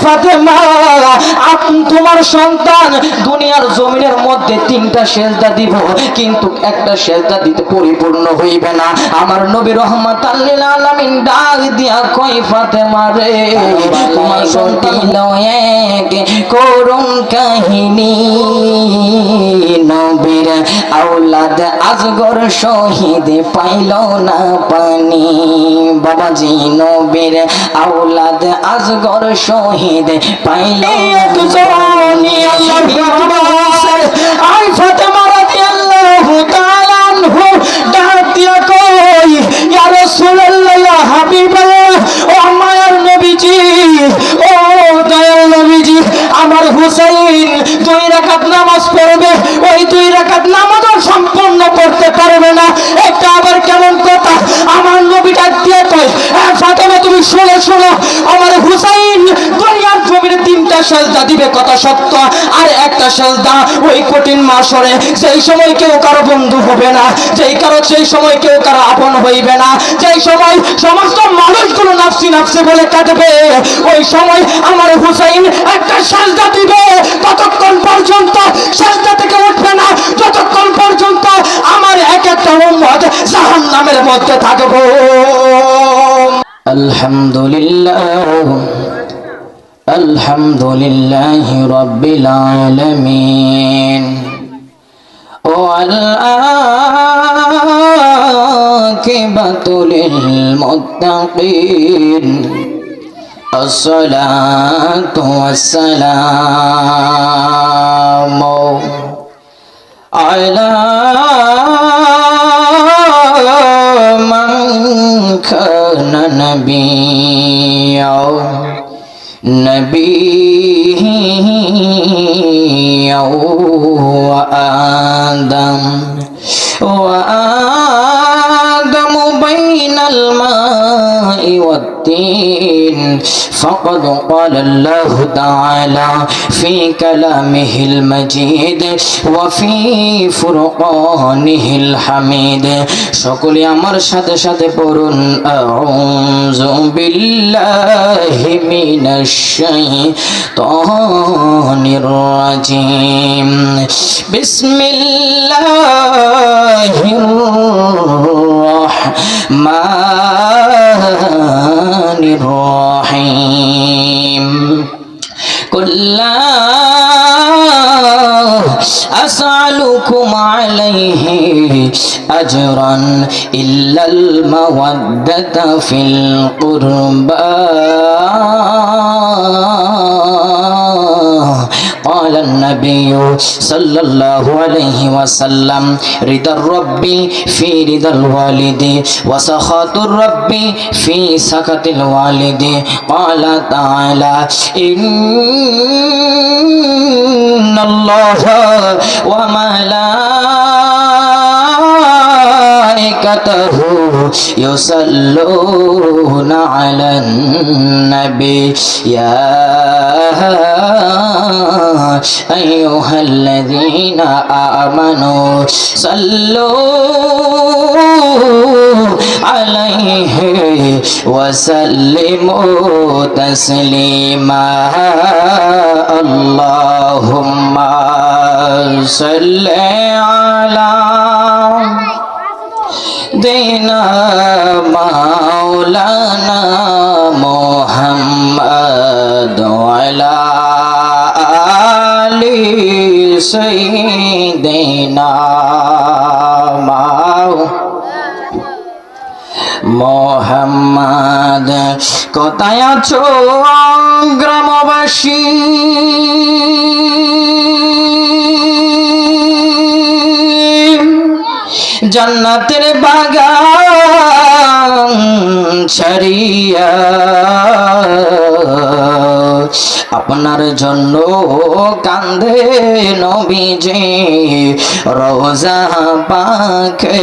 ফাতেমা, তোমার সন্তান দুনিয়ার জমিনের মধ্যে 3টা সেজদা দিব, কিন্তু একটা সেজদা দিতে পরিপূর্ণ হইবে না। আমার নবী রহমাতাল লিল আলামিন ডাক দিয়া কই ফাতেমা রে, তোমার সন্তান এক করুণ কাহিনী, নবীর আওলাদ আজগর শহীদ পাইল না পানি। বাবাজি, নবীর আওলাদ আজগর শহীদ পাইল আই ফাতেমা রাদিয়াল্লাহু তাআলা আনহু ডাক দিয়া কই, ইয়া রাসূলুল্লাহ, ইয়া হাবিবাল্লাহ, ও মায়ার নবীজি, ও দয়াল নবীজি, আমার হুসাইন 2 রাকাত নামাজ পড়বে, ওই 2 রাকাত নামাজও সম্পূর্ণ করতে পারবে না। এটা আবার কেমন কথা? আমার নবী ডাক দিয়ে কয়, ফাতেমা তুমি শোনো শোনো, আমার হুসাইন দুনিয়ার জমিনে 3টা সেজদা দিবে, কথা সত্য, আর একটা সেজদা ওই কঠিন মাশরে, সেই সময় কেউ কারো বন্ধু হবে না, সেই সময় কেউ কারো আপন হইবে না, যেই সময় সমস্ত মানুষগুলো নাফসি নাফসি বলে কাটবে, ওই সময় আমার হুসাইন একটা সেজদা দিবে, ততক্ষণ পর্যন্ত সেজদা থেকে উঠবে না যতক্ষণ পর্যন্ত আমার এক একটা উম্মত জাহান্নামের মধ্যে থাকবো। আলহামদুলিল্লাহ, আলহামদুলিল্লাহি রাব্বিল আলামিন, ওয়াল আকিবাতু লিল মুত্তাকিন, আসসালাতু ওয়াসসালামু আলা মান কানা নাবিয়্যাও ওয়া আদম বাইনাল মাই ওয়াত-তিন, فقد قال الله تعالى في كلامه المجيد وفي فرقانه الحميد। সকলে আমার সাথে সাথে পড়ুন, আউযু বিল্লাহি মিনাশ শাইতানির রাজিম, বিসমিল্লাহির রাহমানির রাহিম। قل لا أسألكم عليه أجرا إلا المودة في القربى، قال النبي صلى الله عليه وسلم رضا الرب في رضا الوالد وسخط الرب في سخط الوالد، قال تعالى إن الله وملائكته يصلون على النبي يا أيها الذين آمنوا صلوا عليه وسلموا تسليما، اللهم صل على سيدنا مولانا محمد وعلى آل سيدنا মোহাম্মদ। কোথায় আছো গ্রামবাসী, জান্নাতের বাগান ছাড়িয়া আপনার জন্য কান্দে নবীজি রোজা পাকে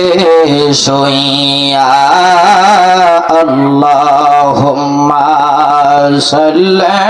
শুইয়া, আল্লাহুম্মা সাল্লি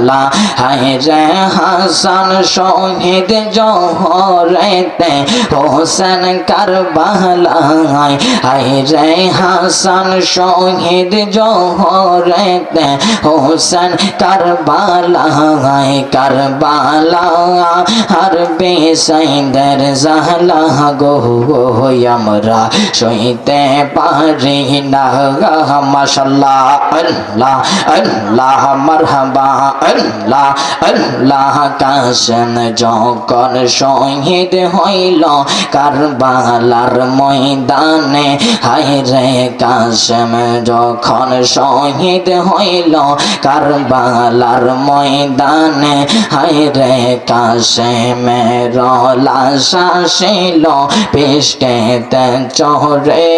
কারবালা হায় রে হাসান শহীদ জোহরেতে হোসেন কারবালা হায় রে হাসান শহীদ জোহরেতে হোসেন কারবালা কারবালা আর বেসাইদের জাহলা গো আমরা সইতে পারি না মাশাআল্লাহ আল্লাহ আল্লাহ মারহাবা আল্লাহ আল্লাহ কাশেম যখন শহীদ হইল কারবালার ময়দানে হায় রে কাশেম যখন শহীদ হইল কারবালার ময়দানে হায় রে কাশেমের লাশ আসিল পেশকেতে চড়ে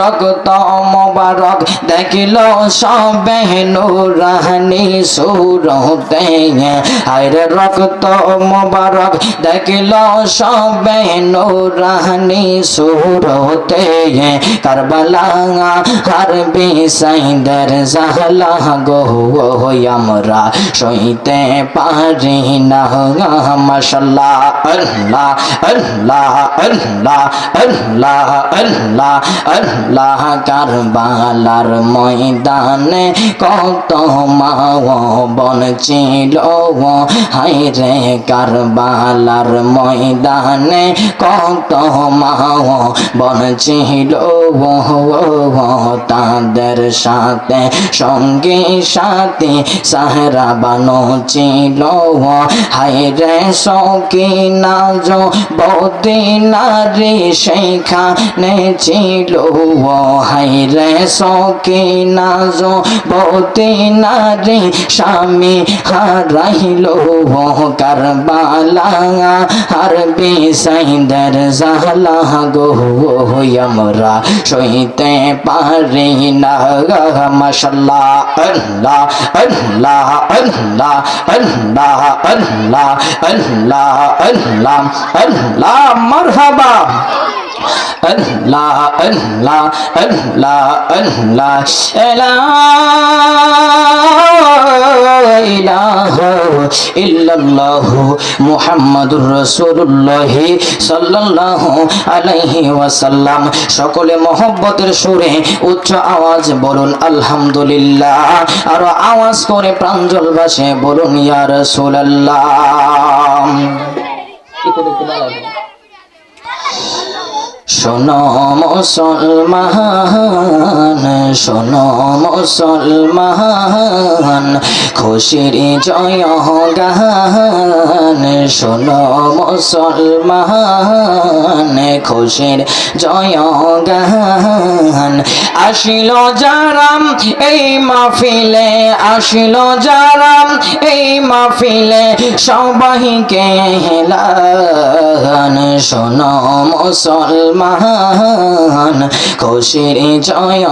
রক্ত মোবারক দেখিল সবে নূরানি সুরতে হায় রে রক্ত মোবারক দেখিল সবে নূরানি সুরতে কারবালা আর বেসাইদের জাহলা গো আমরা সইতে পারি না মাশাআল্লাহ আল্লাহ আল্লাহ আল্লাহ আল্লাহ আল্লাহ আল্লাহ কারবালার ময়দানে কত মা বোন ছিল হায় রে কারবালার ময়দানে কত মা বোন ছিল তাদের সাথে সঙ্গী সাথী সাহারা বানো ছিল হায় রে সকিনা যুবতী নারী সেখানে ছিল হায় রে সকিনা যুবতী নারী স্বামী হারাইল কারবালা আর বেসাইদের জাহলা গো আমরা সইতে পারি না মাশাআল্লাহ আল্লাহ আল্লাহ আল্লাহ আল্লাহ আল্লাহ আল্লাহ আল্লাহ আল্লাহ মারহাবা আল্লাহ আল্লাহ আল্লাহ আল্লাহ লা ইলাহা ইল্লাল্লাহু মুহাম্মাদুর রাসূলুল্লাহ সাল্লাল্লাহু আলাইহি ওয়াসাল্লাম। সকলে মহব্বতের সুরে উচ্চ আওয়াজ বলুন আলহামদুলিল্লাহ, আর আওয়াজ করে প্রাঞ্জল ভাষে বলুন ইয়া রাসূলুল্লাহ। শোনো মুসলমান, শোনো মুসলমান, খুশির জয় গান। শোনো মুসলমান, খুশির জয় গান। আসিল যারা এই মাহফিলে, আসিল যারা এই মাহফিলে, সবাইকে হেলান। শোনো মুসলমান, খুশির জয়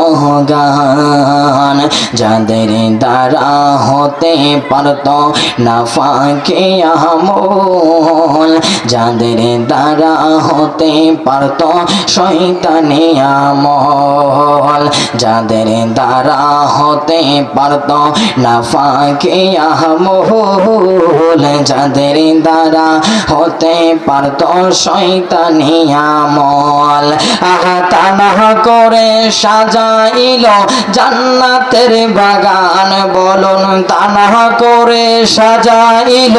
গান। যাদের দ্বারা হতে পারত না ফাঁকে আমল, যাদের দ্বারা হতে পারত শয়তানি আমল, যাদের দ্বারা হতে পারত না ফাঁকে আমল, যাদের দ্বারা হতে পারত শয়তানি আমল। আহা তানা করে সাজাইল জান্নাতের বাগান, বলুন তানা করে সাজাইল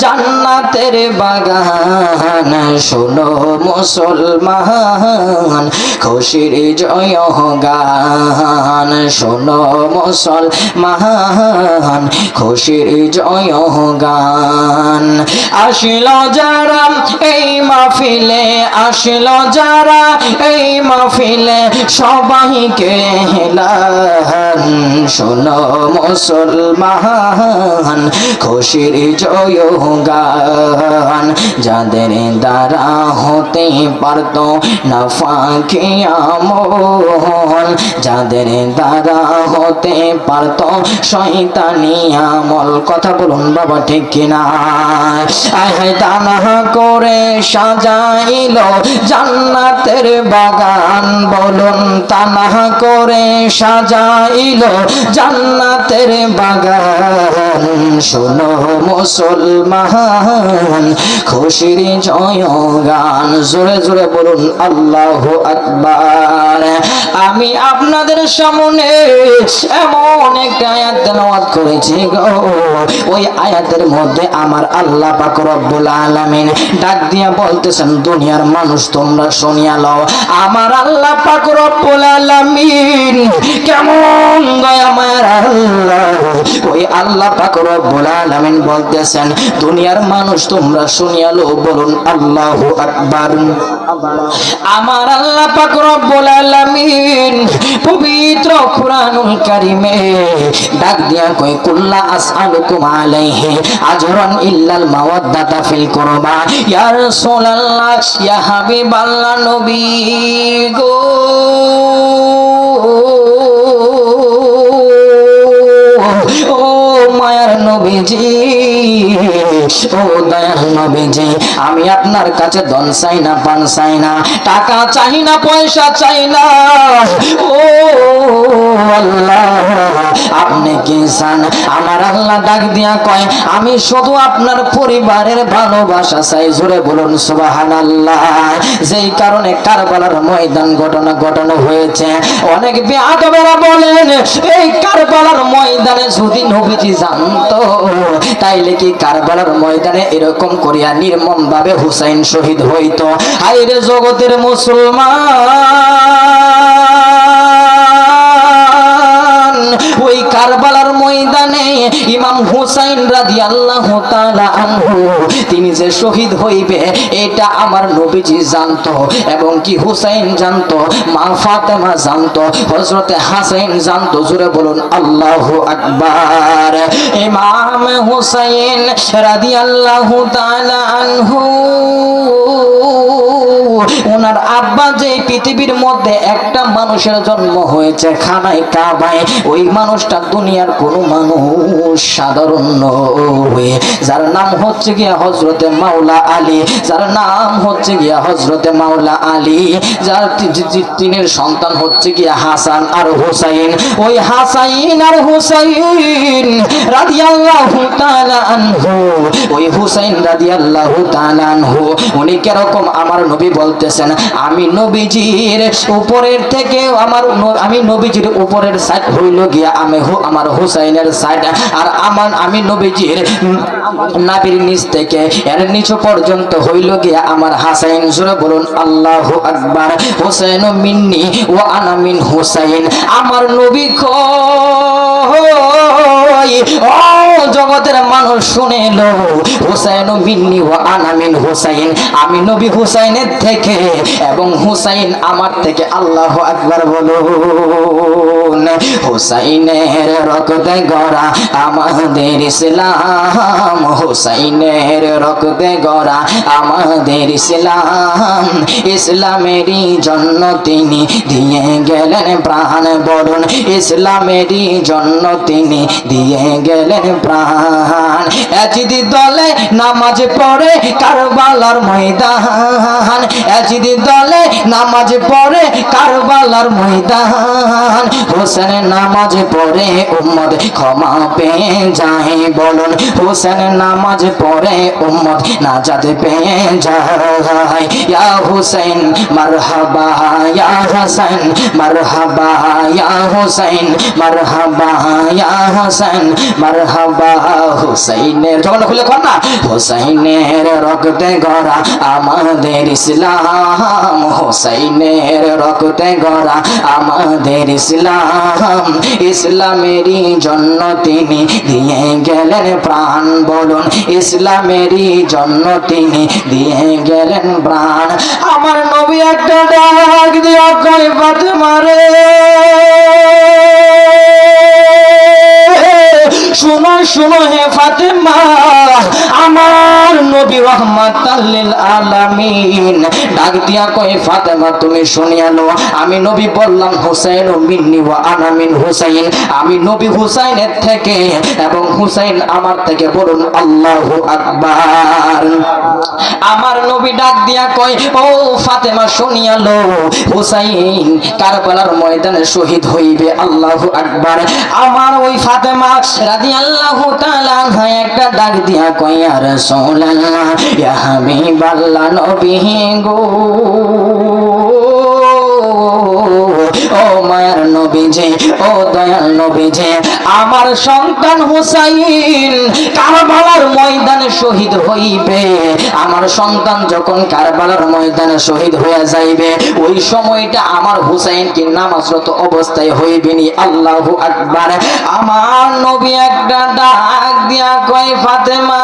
জান্নাতের বাগান। শোনো মুসলমান, খুশির জয় গান। শোনো মুসলমান, খুশির জয় গান। আসিল যারা এই মাহফিলে, আসিল যারা এই মাহফিলে, সবাইকে হেলান। শোনো মুসলমান, খুশির জয় গান। বাগান, যাদের দ্বারা হতে পারত না ফাঁকি আমল, যাদের দ্বারা হতে পারত শয়তানি আমল। কথা বলুন বাবা ঠিক কিনা? আয় দানা করে সাজাইল জান্নাতের বাগান, বলুন তানা করে সাজাইল জান্নাতের বাগান। শোনো মুসলমান খুশির জয়গান, জোরে জোরে বলুন আল্লাহু আকবার। আমি আপনাদের সামনে এমন একটা আয়াত তেলাওয়াত করেছি গো, ওই আয়াতের মধ্যে আমার আল্লাহ পাক রব্বুল আলামিন ডাক দিয়া বলতেছেন, দুনিয়ার মানুষ তোমরা শুনিয়া লও, আমার আল্লাহ পাক রব্বুল আলামিন কেমন দয়াময় আল্লাহ। ওই আল্লাহ পাক রব্বুল আলামিন বলতেছেন, দুনিয়ার মানুষ তোমরা শুনিয়া লও, বলুন আল্লাহু আকবার। আমার আল্লাহ পাক রব্বুল আলামিন পবিত্র কুরআনুল কারীমে ডাক দিয়া কই, কুল্লা আসআলুকুম আলাইহি আজরান ইল্লাল মাওয়াদ্দাতা ফিল কুরবা। ইয়া রাসূলুল্লাহ, ইয়া হাবিবাল্লাহ, নবী গো, ও মায়ার নবীজি, ও দয়াল নবীজি, আমি আপনার কাছে ধন চাই না, পান চাই না, টাকা চাই না, পয়সা চাই না, ও আল্লাহ আপনি কি চান? আমার আল্লাহ ডাক দিয়া কয়, আমি শুধু আপনার পরিবারের ভালোবাসা চাই। জোরে বলুন সুবহানাল্লাহ। যেই কারণে কারবালার ময়দান ঘটনা হয়েছে। অনেক বেয়াদবেরা বলেন, এই কারবালার ময়দানে যদি নবীজি জানতো তাইলে কি কারবালার ময়দানে এরকম করিয়া নির্মম ভাবে হুসাইন শহীদ হইতো? হায়রে জগতের মুসলমান, ওই কারবালার ময়দানে ইমাম হুসাইন রাদিয়াল্লাহু তাআলা আনহু তিনি যে শহীদ হইবে এটা আমার নবীজি জানতো, এবং কি হুসাইন জানতো, মা ফাতেমা জানতো, হযরতে হাসান জানতো। জোরে বলুন আল্লাহু আকবার। ইমাম হুসাইন রাদিয়াল্লাহু তাআলা আনহু ওনার আব্বা যে পৃথিবীর মধ্যে একটা মানুষের জন্ম হয়েছে খানায় কাবায়, ওই মানুষটা দুনিয়ার কোনো মানুষ সাধারণ নয়, যার নাম হচ্ছে গিয়া হযরতে মাওলা আলী, যার নাম হচ্ছে গিয়া হযরতে মাওলা আলী, যার তিনের সন্তান হচ্ছে গিয়া হাসান আর হুসাইন। ওই হাসাইন আর হুসাইন রাদিয়াল্লাহু তাআলা আনহু, ওই হুসাইন রাদিয়াল্লাহু তাআলা আনহু উনি কিরকম আমার নবী বলতেছেন, আমি নবীজির উপরের থেকে আমি নবীজির উপরের সাইড হইল গিয়া আমার হুসাইনের সাইড, আর আমি নবীজির নাভির নিচ থেকে এর নিচু পর্যন্ত হইল গিয়া আমার হাসাইন। জোরে বলুন আল্লাহু আকবার। হুসাইন মিন্নি ওয়া আনা মিন হুসাইন, আমার নবী কই, ও জগতের মানুষ শুনে লো, হুসাইন মিন্নি ওয়া আনা মিন হুসাইন, আমি নবী হুসাইনের থেকে এবং হুসাইন আমার থেকে। আল্লাহু আকবার বলুন। হুসাইনের রক্তে গড়া আমাদের ইসলাম, হুসাইনের রক্তে গড়া আমাদের ইসলাম, ইসলামেরই জন্য তিনি দিয়ে গেলেন প্রাণ। বলুন ইসলামেরই জন্য তিনি দিয়ে গেলেন প্রাণ। এজিদি দলে নামাজ পড়ে কারবালার ময়দান, এজিদি দলে নামাজ পড়ে কারবালার ময়দান, হোসেন নামাজ পড়ে উম্মত ক্ষমা পেয়ে যায়। বলুন হোসেন নামাজ পড়ে উম্মত নাজাত পেয়ে যায়। ইয়া হুসাইন মারহাবা, ইয়া হাসান মারহাবা, ইয়া হুসাইন মারহাবা, ইয়া হাসান মারহাবা। হুসাইনের যখন খুলে কর না, হুসাইনের রক্তে গড়া আমাদের ইসলাম, হুসাইনের রক্তে গড়া আমাদের ইসলাম, ইসলামেরই জন্য তিনি দিয়ে গেলেন প্রাণ। বলুন ইসলামেরই জন্য তিনি দিয়ে গেলেন প্রাণ। আমার নবী একটা ডাক দিয়া কয়, ফাতেমা রে, শুনো শুনো হে ফাতেমা, আমার নবী রাহমাতাল লিল আলামিন ডাক দিয়া কয় ফাতেমা তুমি শুনিয়া লো আমি নবী বললাম হুসাইন মিন্নি ওয়া আনা মিন হুসাইন আমি নবী হুসাইনের থেকে এবং হুসাইন আমার থেকে বলুন আল্লাহু আকবার আমার নবী ডাক দিয়া কয় ও ফাতেমা শুনিয়া লো হুসাইন কারবালার ময়দানে শহীদ হইবে আল্লাহু আকবার আমার ওই ফাতেমা রাদিয়াল্লাহু তাআলা আনহা একটা ডাক দিয়া কয় ইয়া রাসূলুল্লাহ ইয়া হাবিবাল্লাহ নবী গো ও মায়ার নবীজি ও দয়াল নবীজি আমার সন্তান হুসাইন কারবালার ময়দানে শহীদ হইবে আমার সন্তান যখন কারবালার ময়দানে শহীদ হয়ে যাইবে ওই সময়টা আমার হুসাইন কি নামাজরত অবস্থায় হইবেনি আল্লাহু আকবার আমার নবী একটা ডাক দিয়া কয় ফাতেমা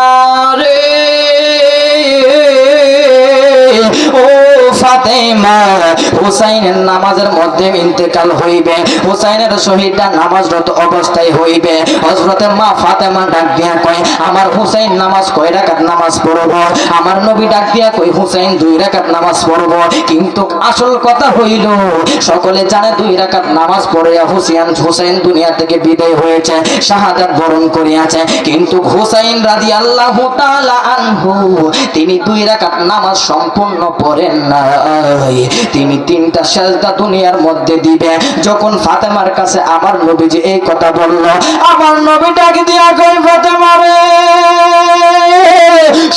রে ও ফাতেমা হুসাইনের নামাজের মধ্যে ইন্তেকাল হইবে হুসাইনের শহীদটা নামাজরত অবস্থায় হইবে হযরতে মা ফাতেমা ডাক দিয়া কয় আমার হুসাইন নামাজ কয় রাকাত নামাজ পড়ব আমার নবী ডাক দিয়া কয় হুসাইন 2 রাকাত নামাজ পড়ব কিন্তু আসল কথা হইল সকলে জানে 2 রাকাত নামাজ পড়ে হুসাইন দুনিয়া থেকে বিদায় হয়েছে শাহাদাত বরণ করিয়াছে কিন্তু হুসাইন রাদিয়াল্লাহু তাআলা আনহু তিনি 2 রাকাত নামাজ সম্পূর্ণ পড়েন না তিনি 3টা সেজদা দুনিয়ার মধ্যে দিবে যখন ফাতেমার কাছে আমার নবীজি এই কথা বলল আমার নবী ডাক দিয়া কই ফাতেমা রে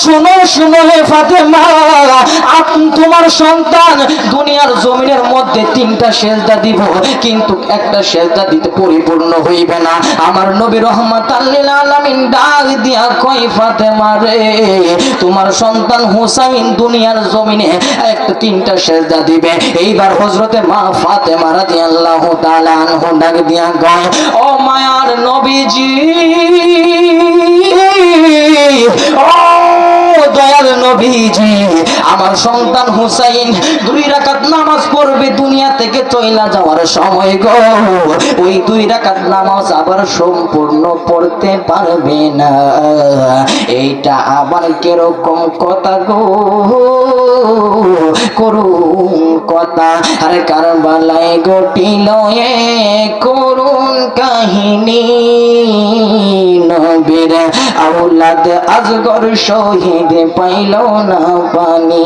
শুনো শুনো হে ফাতেমা তোমার সন্তান দুনিয়ার জমিনের মধ্যে 3টা সেজদা দিব কিন্তু একটা সেজদা দিতে পরিপূর্ণ হইবে না আমার নবী রাহমাতাল লিল আলামিন ডাক দিয়া কই ফাতেমা রে তোমার সন্তান হুসাইন দুনিয়ার জমিনে একটা 3টা সেজদা দিবে এইবার হযরতে মা ফাতেমা রাদিয়াল্লাহু তাআলা আনহা ডাক দিয়া কয় ও মায়ার নবীজি ও দয়াল নবীজি আমার সন্তান হুসাইন 2 রাকাত নামাজ পড়বে দুনিয়া থেকে চইলা যাওয়ার সময় গো ওই 2 রাকাত নামাজ আবার সম্পূর্ণ পড়তে পারবে না এইটা আবার কিরকম কথা গো করুন কথা আরে কারবালায় ঘটিল এক করুন কাহিনী নবীর আওলাদ আজগর শহীদ পাইল না পানি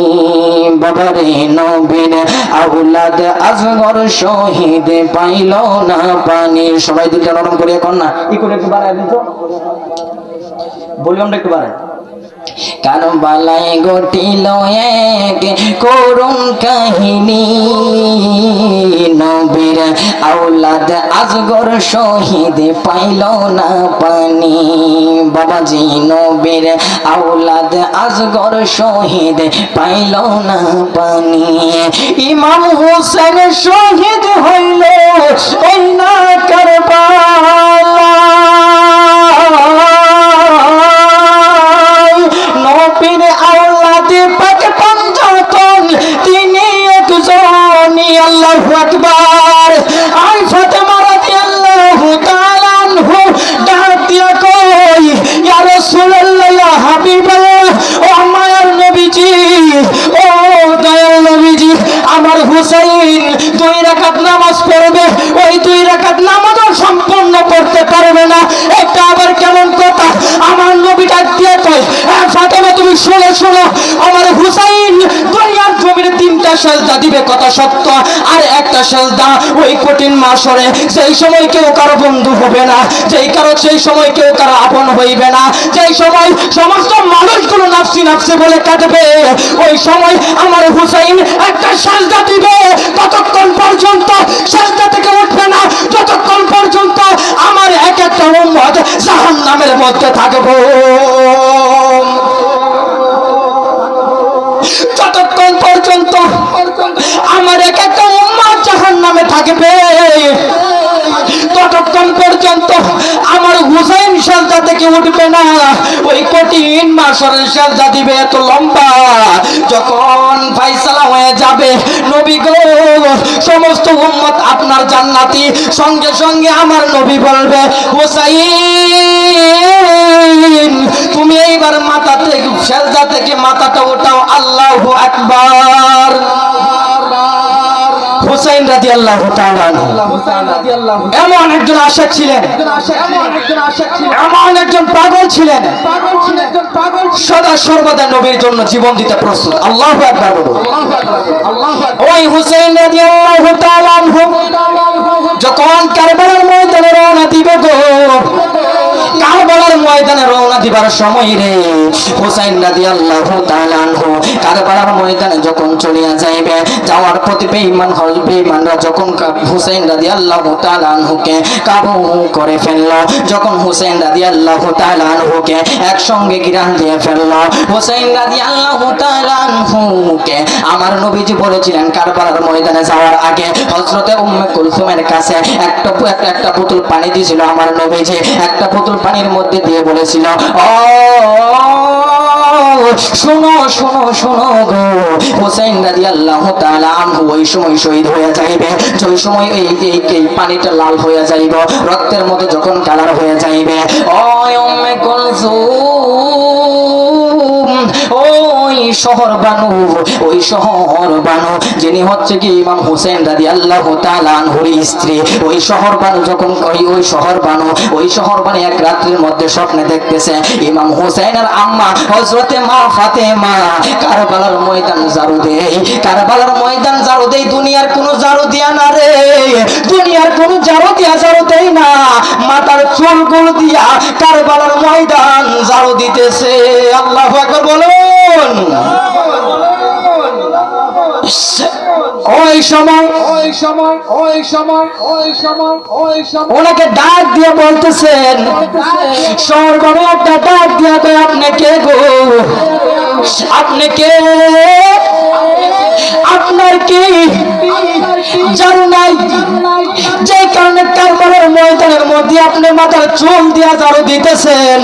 বাবারে নবীর আওলাদ আজগর শহীদ পাইল না পানি সবাই দিকে নরম করে এখন না ই করে একটু বাড়ায় দিন তো ভলিউমটা একটু বাড়ায় কারবালায় ঘটিল এক করুণ কাহিনী নবীর আওলাদ আজগর শহীদ পাইল না পানি বাবাজি নবীর আওলাদ আজগর শহীদ পাইল না পানি ইমাম হোসেন শহীদ হইল ওই না কারবালা নবীর আওলাদ পাক পঞ্জাতন তিনি একজনই আল্লাহু আকবার আই ফাতেমা রাদিয়াল্লাহু তাআলা আনহু ডাক দিয়া কই ইয়া রাসূলুল্লাহ ইয়া হাবিবাল্লাহ ও মায়ার নবীজি ও দয়াল নবীজি আমার হুসাইন 2 রাকাত নামাজ পড়বে ওই 2 রাকাত নামাজও সম্পূর্ণ করতে পারবে না এটা আবার কেমন কথা আমার নবী ডাক দিয়া কই ফাতেমা তুমি শুনে শোনো আমার হুসাইন দুনিয়ার জমিনে 3টা সেজদা দিবে কথা সত্য আর একটা সেজদা ওই কঠিন মাসরে সেই সময় কেউ কারো বন্ধু হবে না সেই সময় কেউ কারো আপন হইবে না যেই সময় সমস্ত মানুষগুলো নাফসি নাফসি বলে কাঁদবে ওই সময় আমার হুসাইন একটা সেজদা দিবে ততক্ষণ পর্যন্ত সেজদা থেকে উঠবে না যতক্ষণ পর্যন্ত আমার এক একটা উম্মত জাহান্নামের মধ্যে থাকবো যতক্ষণ পর্যন্ত আমার এক একটা উম্মত জাহান্নামে থাকবে ততক্ষণ পর্যন্ত আমার হুসাইন সেজদা থেকে উঠবে না ওই কঠিন মাসরের সেজদা দিবে এত লম্বা যখন ফয়সালা হয়ে যাবে নবী গো সমস্ত উম্মত আপনার জান্নাতি সঙ্গে সঙ্গে আমার নবী বলবে হুসাইন তুমি এইবার মাথা থেকে সেজদা থেকে মাথাটা ওঠাও, আল্লাহু আকবার। হুসাইন রাদিয়াল্লাহু তাআলা এমন একজন আশিক ছিলেন, এমন একজন পাগল ছিলেন, সদা সর্বদা নবীর জন্য জীবন দিতে প্রস্তুত। আল্লাহু আকবার বলুন। ওই হুসাইন রাদিয়াল্লাহু তাআলা যখন কারবালার ময়দানে রওনা দিবে গো, কারবালার ময়দানে রওনা দিবার সময় রে হুসাইন রাদিয়াল্লাহু তাআলা আনহু কারবালার ময়দানে যখন চলিয়া যাইবে, যাওয়ার প্রতি বেঈমানরা যখন হুসাইন রাদিয়াল্লাহু তাআলা আনহুকে কাবু করে ফেলল, যখন হুসাইন রাদিয়াল্লাহু তাআলা আনহুকে একসঙ্গে ঘিরান দিয়ে ফেলল, হুসাইন রাদিয়াল্লাহু তাআলা আনহুকে আমার নবীজি বলেছিলেন কারবালার ময়দানে যাওয়ার আগে হযরতে উম্মে কুলসুমের কাছে একটা বোতল পানি দিয়েছিল আমার নবীজি। একটা বোতল পানির মধ্যে দিয়ে বলেছিল, ও শোনো শোনো শোনো গো, হুসাইন রাদিয়াল্লাহু তাআলা আনহু ওই সময় শহীদ হয়ে যাইবে, ওই সময় এই পানিটা লাল হয়ে যাইবে, রক্তের মতো যখন কালার হয়ে যাইবে, ও উম্মে কুলসুম, ওই শহর বানু, ওই শহর বানু যিনি হচ্ছে কি ইমাম হুসাইন রাদিয়াল্লাহু তাআলা আনহুর স্ত্রী, ওই শহর বানু যখন ওই শহর বানু এক রাত্রির মধ্যে স্বপ্নে দেখতেছে ইমাম হুসাইনের আম্মা হযরতে মা ফাতেমা কারবালার ময়দান ঝাড়ু দেয়, কারবালার ময়দান ঝাড়ু দেয়। দুনিয়ার কোনো ঝাড়ু দিয়া না রে, দুনিয়ার কোনো ঝাড়ু দেয় না, মাথার চুলগুলো দিয়া কারবালার ময়দান ঝাড়ু দিতেছে। আল্লাহু আকবার বলুন। ওনাকে ডাক দিয়ে বলতেছেন, সর্বরে একটা ডাক দিয়া কয়, আপনি কে গো, আপনি কে, আপনার কি জানো নাই যে কারণে কারবালার ময়দানের মধ্যে আপনি মাথার চুল দিয়া ঝাড়ু দিতেছেন?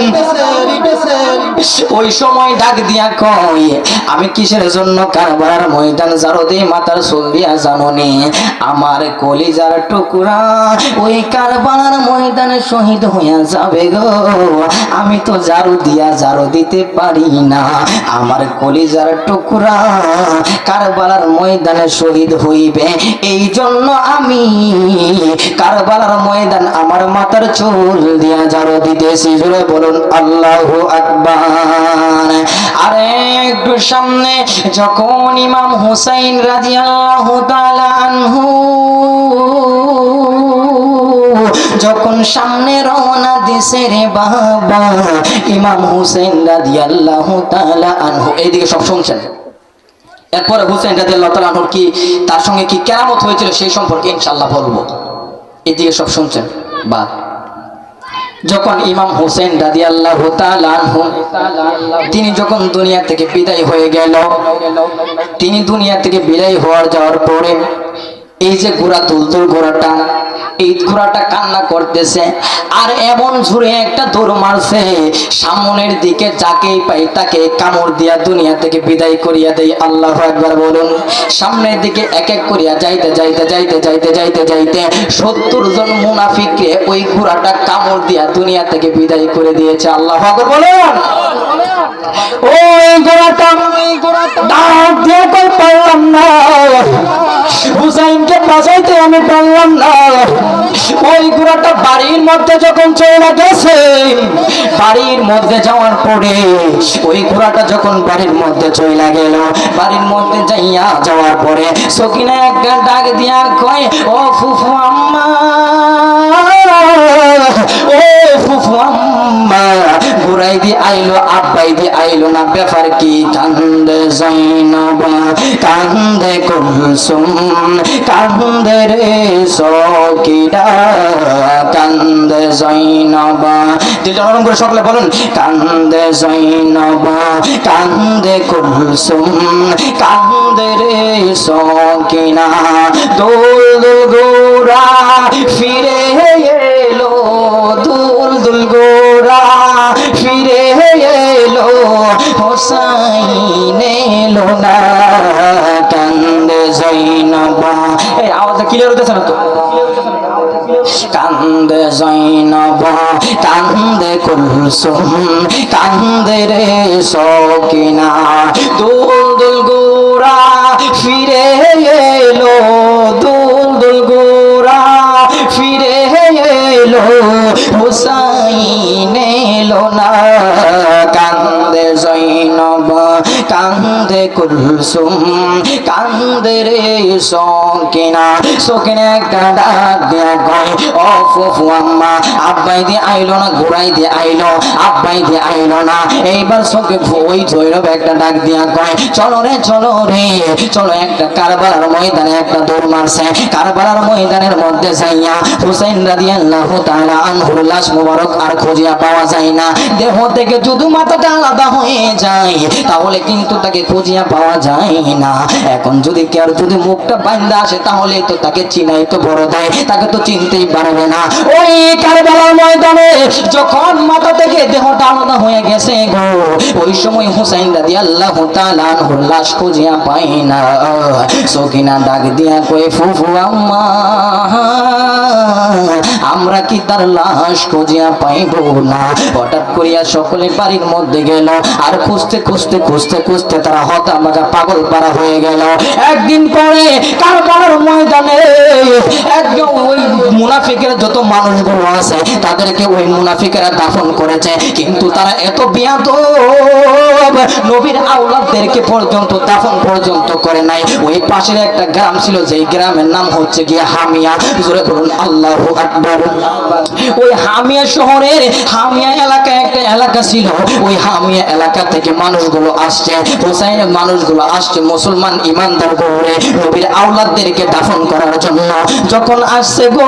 ওই সময় ডাক দিয়া কয়, আমি কিসের জন্য কারবালার ময়দান ঝাড়ু দিই মাথার চুল দিয়া জানুনি? আমার কলিজার টুকরা ওই কারবালার ময়দানে শহীদ হইয়া যাবে গো, আমি তো ঝাড়ু দিতে পারি না। আমার কলিজার টুকরা কারবালার ময়দানে শহীদ হইবে, এই জন্য আমি কারবালার ময়দান আমার মাথার চুল দিয়া ঝাড়ু দিতেছি। জোরে বলুন আল্লাহু আকবার। আরে একটু সামনে যখন ইমাম হুসাইন রাদিয়াল্লাহু তাআলা আনহু যখন সামনে রওনা দিছে রে বাবা, ইমাম হুসাইন রাদিয়াল্লাহু তাআলা আনহু, এইদিকে সব শুনছেন। এরপরে হুসাইন রাদিয়াল্লাহু তাআলা আনহুর কি তার সঙ্গে কি কেরামত হয়েছিল সেই সম্পর্কে ইনশাআল্লাহ বলবো। এদিকে সব শুনছেন। বা যখন ইমাম হুসাইন রাদিয়াল্লাহু তাআলা আনহু তিনি যখন দুনিয়া থেকে বিদায় হয়ে গেল, তিনি দুনিয়া থেকে বিদায় যাওয়ার পরে এই যে ঘোড়া দুলদুল ঘোড়াটা, এই ঘোড়াটা কান্না করতেছে আর এমন জোরে একটা দৌড় মারছে, সামনের দিকে যাকেই পাই তাকে কামড় দিয়া দুনিয়া থেকে বিদায় করিয়া দেয়। আল্লাহু আকবার বলুন। সামনের দিকে এক এক করিয়া যাইতে 70 জন মুনাফিককে ওই ঘোড়াটা কামড় দিয়া দুনিয়া থেকে বিদায় করে দিয়েছে। আল্লাহু আকবার বলুন। ওই ঘোড়াটা ডাক দিয়ে কই পারলাম না, হুসাইনকে বাঁচাইতে আমি পারলাম না। ওই ঘোড়াটা বাড়ির মধ্যে যখন চলে গেছে, বাড়ির মধ্যে যাওয়ার পরে ওই ঘোড়াটা যখন বাড়ির মধ্যে চলে গেল, বাড়ির মধ্যে যাওয়ার পরে সকিনা একটা ডাক দিয়া কয়, ও ফুফু আম্মা, ও ফুফু আম্মা, ঘুরাই দি আইলো আব্বাই দি আইলো না, ব্যাপার কি? কান্দে যাইনব, কান্দে কুলসুম, কান্দে রে সকিনা, কান্দে যাইনব। দিলটা নরম করে সকলে বলুন, কান্দে যাইনব, কান্দে কুলসুম, কান্দে রে সকিনা। দোল দোল গোরা ফিরে এলো, দোল দোল গোরা ফিরে এলো, হুসাইন এলো না, কান্দে যাইনব। এই আওয়াজটা ক্লিয়ার হতেছে না তো? কান্দে জৈনব, কান্দে কুলসুম, কান্দে রে সকিনা। দুলদুল গোরা ফিরে এলো, দুলদুল গোরা ফিরে এলো, হুসাইন এলো না। কান্দে জৈনব, কান্দে কুলসুম, কান্দে রে সকিনা। সকিনা একটা ডাক দিয়া কয়, ও ফুফু আম্মা, আব্বাই দিয়ে আইলো না, ঘুরাই দিয়ে আইলো, আব্বাই দিয়ে আইলো না। এইবার সকে ওই জৈনব একটা ডাক দিয়া কয়, চলো রে চলো রে চলো, একটা কারবালার ময়দানে একটা দৌড় মারছে। কারবালার ময়দানের মধ্যে যাইয়া হুসাইন রাদিয়াল্লাহু তাআলা আনহুর লাশ মুবারক আর খুঁজিয়া পাওয়া যায় না। দেহ থেকে যদি মাথাটা আলাদা হয়ে যায় তাহলে কিন্তু তাকে খুঁজিয়া পাওয়া যায় না। এখন যদি কেউ যদি মুখটা বান্ধা আসে তাহলে তো তাকে চিনাই তো বড় দেয়, তাকে তো চিনতেই পারবে না। ওই কারবালার ময়দানে যখন মাথা থেকে দেহটা আলাদা হয়ে গেছে গো, ওই সময় হুসাইন রাদিয়াল্লাহু তাআলা আনহুর লাশ খুঁজিয়া পায় না। সকিনা ডাক দিয়া কই, ফুফু আম্মা, আমরা কি তার লাশ খুঁজিয়া পাইব না? হঠাৎ করিয়া সকলে বাড়ির মধ্যে গেল, আর খুঁজতে খুঁজতে খুঁজতে খুঁজতে তারা হতাবাগা পাগল পারা হয়ে গেল। একদিন পরে কারবালার ময়দানে একজন ওই মুনাফিকের যত মানুষগুলো আছে তাদেরকে ওই মুনাফিকেরা দাফন করেছে, কিন্তু তারা এত বিয়াদব, নবীর আওলাদদেরকে পর্যন্ত দাফন পর্যন্ত করে নাই। ওই পাশের একটা গ্রাম ছিল, যেই গ্রামের নাম হচ্ছে গিয়ে হামিয়া। জোরে বলুন আল্লাহু আকবার। ওই হামিয়া শহরের হামিয়া এলাকায় একটা এলাকা ছিল, ওই হামিয়া এলাকা থেকে মানুষগুলো আসছে, হুসাইনের মানুষগুলো আসছে মুসলমান ইমানদার গৌরে নবীর আওলাদদেরকে দাফন করার জন্য। যখন আসছে গো,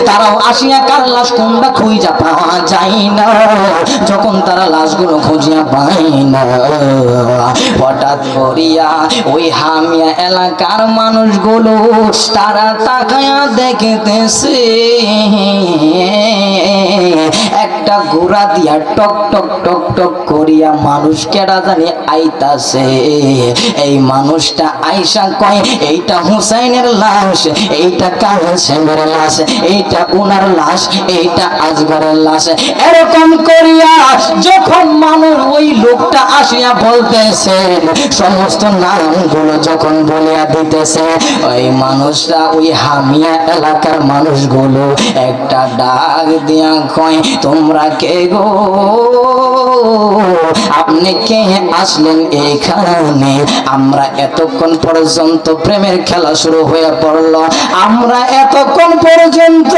তারাও আসিয়া কার লাশ কোনটা খুঁজা পাওয়া যায় না। যখন তারা লাশগুলো খুঁজিয়া পায় না, হঠাৎ করিয়া ওই হামিয়া এলাকার মানুষগুলো তারা তাকায়া দেখতেছে একটা ঘোড়া দিয়া টক টক টক টক করিয়া মানুষ কেডা জানি আইতাছে। এই মানুষটা আইসা কয়, এইটা হুসাইনের লাশ, এইটা কাসেমের লাশ, এইটা উনার লাশ, এইটা আজগরের লাশ। এরকম করিয়া যখন মানুষ ওই লোকটা আসিয়া বলতেছে, সমস্ত নামগুলো যখন বলিয়া দিতেছে, ওই মানুষটা ওই হামিয়া এলাকার মানুষগুলো একটা ডাক দিয়া কয়, তোমরা কে গো? আপনি কে আসলেন এখানে? আমরা এতক্ষণ পর্যন্ত প্রেমের খেলা শুরু হয়ে পড়লো, আমরা এতক্ষণ পর্যন্ত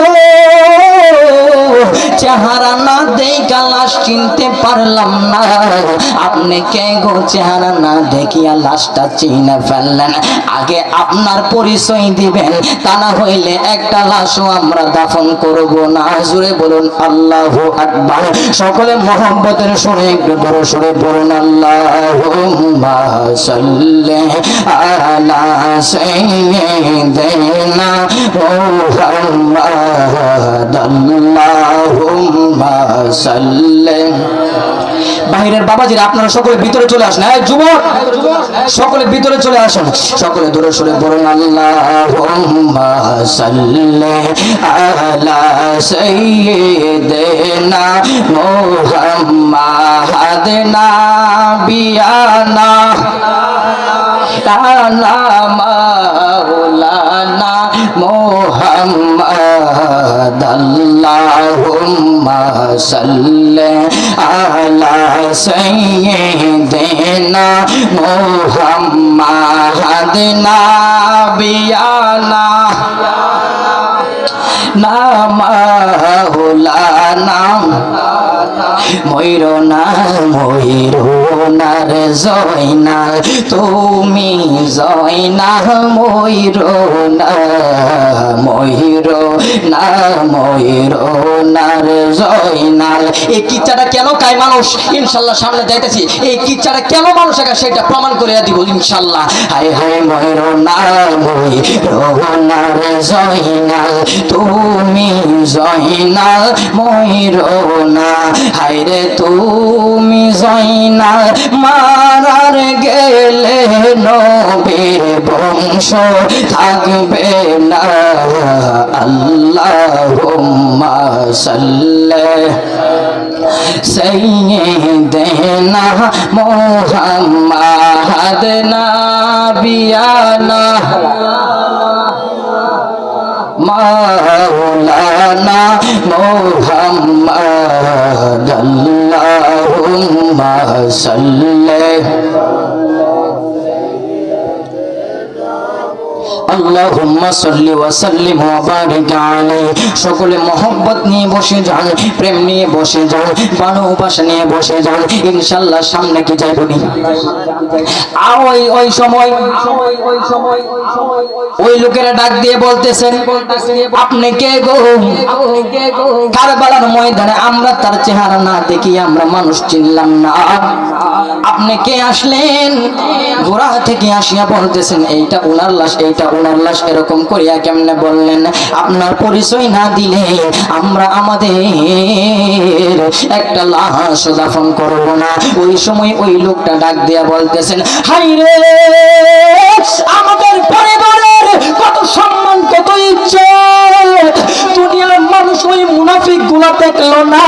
চেহারা না দেখা লাশ চিনতে পারলাম না। আপনি কে গো? চেহারা না দেখিয়া লাশটা চিনে ফেললেন। আগে আপনার পরিচয় দিবেন, তা না হইলে একটা লাশও আমরা দাফন করব না। জোরে বলুন আল্লাহু আকবার। সকলে মোহাম্মতের সুরে একটু বড় সুরে বলুন, আল্লাহুম্মা সাল্লি আলা সাইয়্যিদিনা মুহাম্মাদ, আল্লাহুম্মা সাল্লি। বাহিরের বাবাজিরা আপনারা সকলে ভিতরে চলে আসেন। এই যুবক সকলে ভিতরে চলে আসেন, সকলে দূরে সরে বলুন, আল্লাহুম্মা সাল্লি আলা সাইয়্যিদিনা মুহাম্মাদ নাবিয়ানা তানা মাওলানা মুহাম্মাদ, আল্লাহুম্মা সাল্লি আলা সাইয়্যিদিনা মুহাম্মাদ নাবিয়ানা না মাওলানা। ময়ূরনা ময়ূরনার জয়নাল, তুমি জয়নাল ময়ূরনা, ময়ূরনা ময়ূরনার জয়নাল। এই কিচ্ছাটা কেন কাই মানুষ ইনশাল্লাহ সামনে যাইতেছি, এই কিচ্ছাটা কেন মানুষ সেটা প্রমাণ করে দিব ইনশাল্লাহ। হায় হায় ময়ূরনা ময়ূরনার জয়নাল, তুমি জয়নাল ময়ূরনা। হায়রে তুমি জয়নাল মারার গেলে নবীর বংশ থাকবে না। আল্লাহুম্মা সাল্লি সাইয়্যিদিনা মুহাম্মাদ নাবিয়ানা মাওলানা মুহাম্মদ আল্লাহুম্মা সাল্লি আল্লাহুম্মা সাল্লি ওয়া সাল্লিম ওয়া বারিক আলাইহি। সকলে মহব্বত নিয়ে বসে যান, প্রেম নিয়ে বসে যান, ভালোবাসা নিয়ে বসে যান, ইনশাআল্লাহ সামনে কি যাইব নি। ওই সময় ওই লোকেরা ডাক দিয়ে বলতেছেন, আপনি কে গো? কারবালার ময়দানে আমরা তার চেহারা না দেখি আমরা মানুষ চিনলাম না, আপনি কে আসলেন? ঘোড়া থেকে আসিয়া বলতেছেন এইটা ওনার লাশ, এইটা ওনার লাশ, এরকম করিয়া কেমনে বললেন? আপনার পরিচয় না দিলে আমরা আমাদের একটা লাশ দাফন করব না। ওই সময় ওই লোকটা ডাক দিয়া বলতেছেন, হাই রে, আমাদের পরিবারের কত সম্মান, কত ইজ্জত, দুনিয়ার মানুষ ওই মুনাফিক গুলা দেখলো না।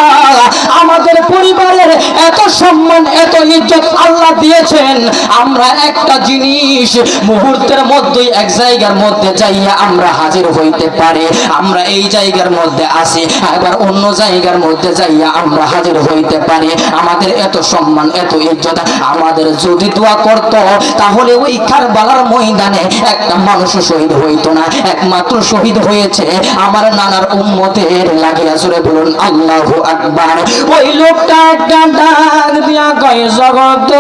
আমাদের পরিবারের এত সম্মান, এত ইজ্জত আল্লাহ দিয়েছেন, আমরা একটা জিনিস মুহূর্তের মধ্যে এক জায়গার মধ্যে যাইয়া আমরা হাজির হইতে পারি। আমরা এই জায়গার মধ্যে আসি, আবার অন্য জায়গার মধ্যে যাইয়া আমরা হাজির হইতে পারি। আমাদের এত সম্মান, এত ইজ্জত, আমাদের যদি দোয়া করত তাহলে ওই কারবালার ময়দানে একটা মানুষ শহীদ হইতো না। একমাত্র শহীদ হয়েছে আমার নানার উম্মতের লাগিয়া। জোরে বলুন আল্লাহু আকবার। ওই লোকটা একটা ডাক দিয়া কয়, জগত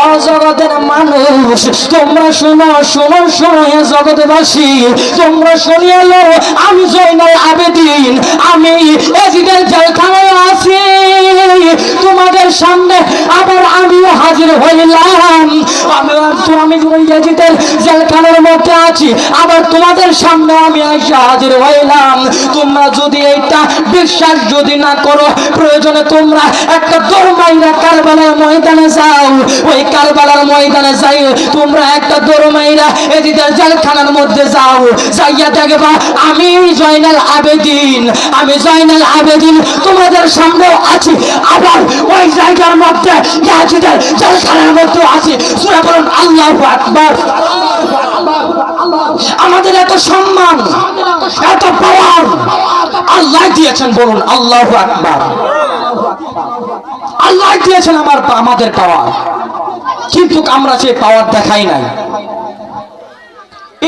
ও জগতের মানুষ, তোমরা শোনো শোনো শোনো, হে জগৎবাসী তোমরা শুনিয়ে লো, আমি জয়নাল আবেদিন, আমি এজিদের জেলখানায় আছি, তোমাদের সামনে আবার আমিও হাজির হইলাম। আমি ওই এজিদের জেলখানার মধ্যে আছি, আবার তোমাদের সামনে আমি এসে হাজির হইলাম। তোমরা যদি এইটা বিশ্বাস যদি না করো, প্রয়োজনে তোমরা একটা দৌড়মাইরা কারবালার ময়দানে যাও। ওই কারবালার ময়দানে যাই তোমরা একটা দৌড়মাইরা এজিদের জেলখানার মধ্যে যাও, যাইয়া দেখবা আমি জয়নাল আবেদিন, আমি জয়নাল আবেদিন তোমাদের সামনেও আছি, আবার ওই জায়গার মধ্যে এজিদের জেলখানার মধ্যে আছি। সূরা বলুন আল্লাহু আকবার। আমাদের এত সম্মান, এত পাওয়ার আল্লাহ দিয়েছেন, বলুন আল্লাহু আকবার। আল্লাহ দিয়েছেন আমাদের পাওয়ার, কিন্তু আমরা সে পাওয়ার দেখাই নাই।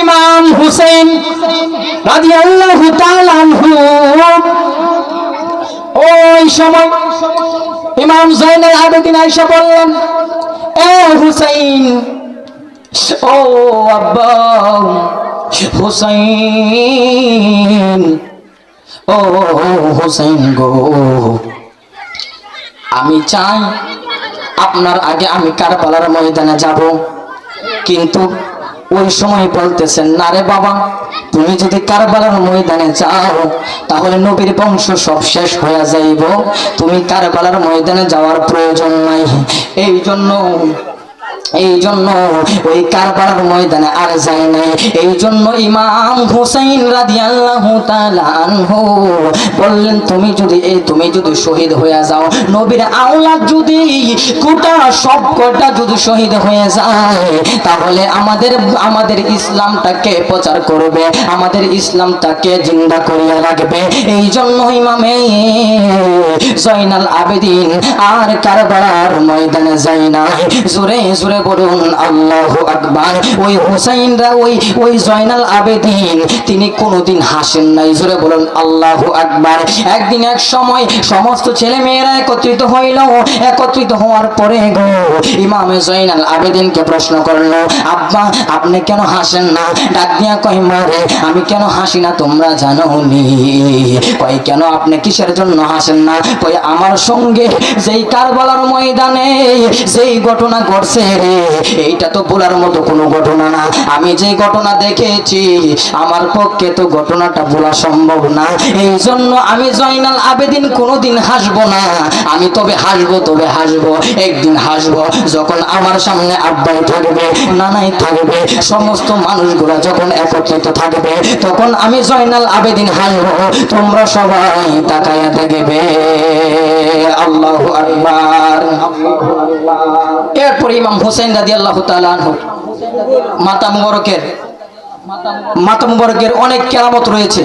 ইমাম হুসাইন রাদিয়াল্লাহু তাআলা আনহু ওই সময় ইমাম জয়নাল আবেদিন আয়েশা বললেন, এ হুসাইন, ও আব্বা হুসাইন, ও হুসাইন গো, আমি চাই আপনার আগে আমি কারবালার ময়দানে যাব। কিন্তু ওই সময় বলতেছেন, না রে বাবা, তুমি যদি কারবালার ময়দানে যাও তাহলে নবীর বংশ সব শেষ হয়ে যাইব, তুমি কারবালার ময়দানে যাওয়ার প্রয়োজন নাই। এই জন্য ওই কারবালার ময়দানে আর যায় নাই। এই জন্য ইমাম হুসাইন রাদিয়াল্লাহু তাআলা আনহু বললেন, তুমি যদি শহীদ হয়ে যাও, নবীর আওলাদ যদি গোটা সব কটা যদি শহীদ হয়ে যায়, তাহলে আমাদের ইসলামটাকে প্রচার করবে, আমাদের ইসলামটাকে জিন্দা করিয়া রাখবে। এই জন্য ইমামে জয়নাল আবেদিন আর কারবালার ময়দানে যায় না। জোরে জোরে বলুন আল্লাহু আকবার। ওই হুসাইনরা ওই জয়নাল আবেদিন তিনি কোনোদিন হাসেন নাই। জোরে বলুন আল্লাহু আকবার। একদিন এক সময় সমস্ত ছেলে মেয়েরা একত্রিত হইল। একত্রিত হওয়ার পরে গো ইমামে জয়নাল আবেদিনকে প্রশ্ন করলো, আব্বা আপনি কেন হাসেন না? ডাক দিয়া কয়, মারে আমি কেন হাসি না তোমরা জানো নি? কয় কেন, আপনি কিসের জন্য হাসেন না? কয় আমার সঙ্গে যেই কারবালার ময়দানে যেই ঘটনা ঘটছে এইটা তো বলার মতো কোনো ঘটনা না। আমি যে ঘটনা দেখেছি আমার পক্ষে তো ঘটনাটা বলা সম্ভব না। এই জন্য আমি জয়নাল আবেদিন কোনোদিন হাসবো না। আমি তবে হাসবো একদিন হাসবো যখন আমার সামনে আব্বাই থাকবে, নানাই থাকবে, সমস্ত মানুষগুলা যখন একত্রিত থাকবে, তখন আমি জয়নাল আবেদিন হাসবো, তোমরা সবাই তাকায়া দেখবে। আল্লাহু আকবার। এরপর ইমাম হোসেন রাদিয়াল্লাহু তাআলা আনহু মাতা মুবারকের অনেক কেরামত রয়েছে।